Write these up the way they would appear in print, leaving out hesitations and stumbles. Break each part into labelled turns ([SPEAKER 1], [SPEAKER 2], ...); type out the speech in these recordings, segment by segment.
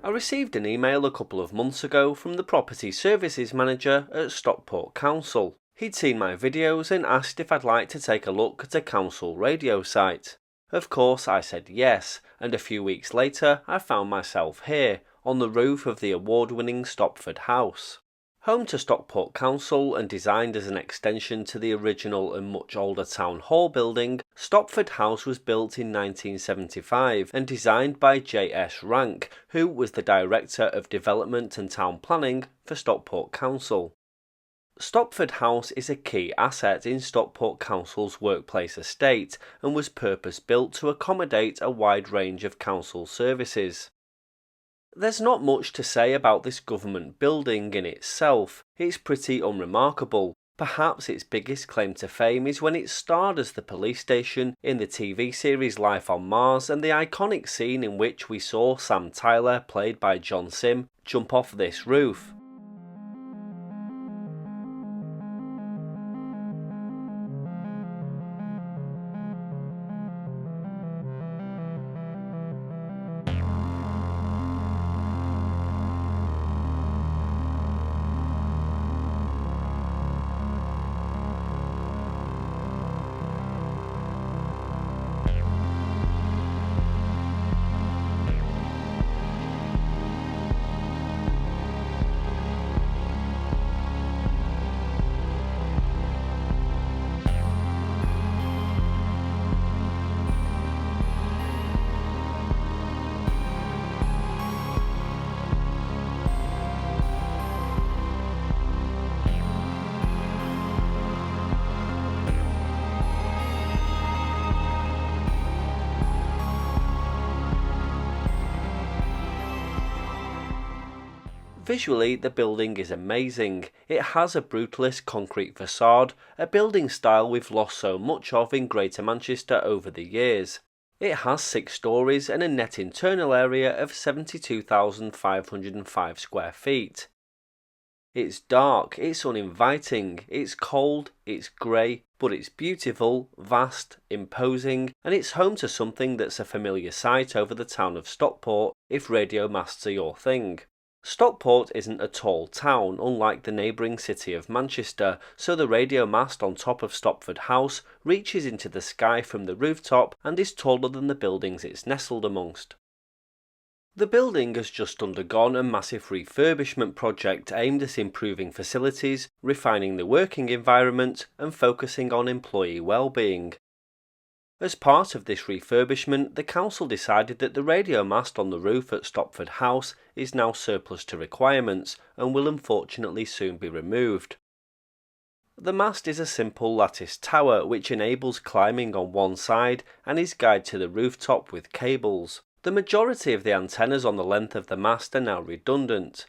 [SPEAKER 1] I received an email a couple of months ago from the Property Services Manager at Stockport Council. He'd seen my videos and asked if I'd like to take a look at a council radio site. Of course I said yes, and a few weeks later I found myself here, on the roof of the award-winning Stopford House. Home to Stockport Council and designed as an extension to the original and much older Town Hall building, Stopford House was built in 1975 and designed by J.S. Rank, who was the Director of Development and Town Planning for Stockport Council. Stopford House is a key asset in Stockport Council's workplace estate and was purpose-built to accommodate a wide range of council services. There's not much to say about this government building in itself. It's pretty unremarkable. Perhaps its biggest claim to fame is when it starred as the police station in the TV series Life on Mars, and the iconic scene in which we saw Sam Tyler, played by John Simm, jump off this roof. Visually, the building is amazing. It has a brutalist concrete facade, a building style we've lost so much of in Greater Manchester over the years. It has 6 stories and a net internal area of 72,505 square feet. It's dark, it's uninviting, it's cold, it's grey, but it's beautiful, vast, imposing, and it's home to something that's a familiar sight over the town of Stockport if radio masts are your thing. Stockport isn't a tall town, unlike the neighbouring city of Manchester, so the radio mast on top of Stopford House reaches into the sky from the rooftop and is taller than the buildings it's nestled amongst. The building has just undergone a massive refurbishment project aimed at improving facilities, refining the working environment, and focusing on employee well-being. As part of this refurbishment, the council decided that the radio mast on the roof at Stopford House is now surplus to requirements and will unfortunately soon be removed. The mast is a simple lattice tower which enables climbing on one side and is guyed to the rooftop with cables. The majority of the antennas on the length of the mast are now redundant.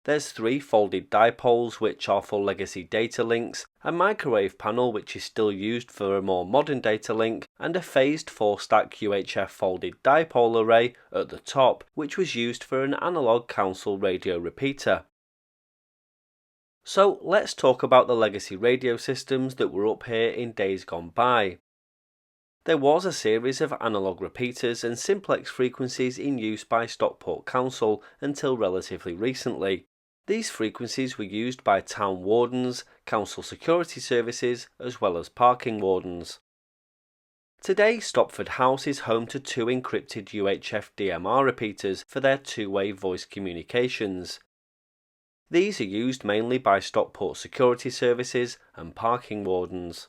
[SPEAKER 1] There's 3 folded dipoles which are for legacy data links, a microwave panel which is still used for a more modern data link, and a phased 4-stack UHF folded dipole array at the top, which was used for an analogue council radio repeater. So let's talk about the legacy radio systems that were up here in days gone by. There was a series of analogue repeaters and simplex frequencies in use by Stockport Council until relatively recently. These frequencies were used by town wardens, council security services, as well as parking wardens. Today, Stopford House is home to 2 encrypted UHF DMR repeaters for their 2-way voice communications. These are used mainly by Stockport security services and parking wardens.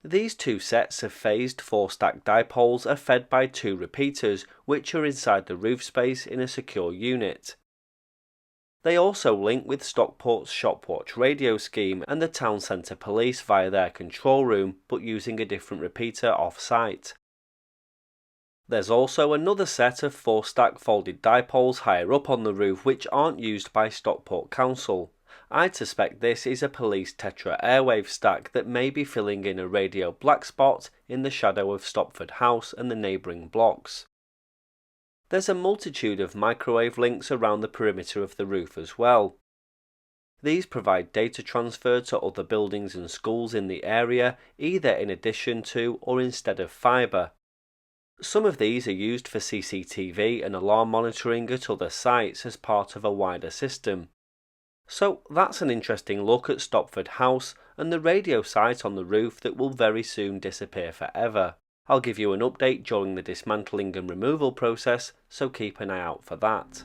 [SPEAKER 1] These 2 sets of phased 4-stack dipoles are fed by 2 repeaters which are inside the roof space in a secure unit. They also link with Stockport's Shopwatch radio scheme and the town centre police via their control room, but using a different repeater off-site. There's also another set of 4-stack folded dipoles higher up on the roof which aren't used by Stockport Council. I'd suspect this is a police Tetra airwave stack that may be filling in a radio black spot in the shadow of Stopford House and the neighbouring blocks. There's a multitude of microwave links around the perimeter of the roof as well. These provide data transfer to other buildings and schools in the area, either in addition to or instead of fibre. Some of these are used for CCTV and alarm monitoring at other sites as part of a wider system. So that's an interesting look at Stopford House and the radio site on the roof that will very soon disappear forever. I'll give you an update during the dismantling and removal process, so keep an eye out for that.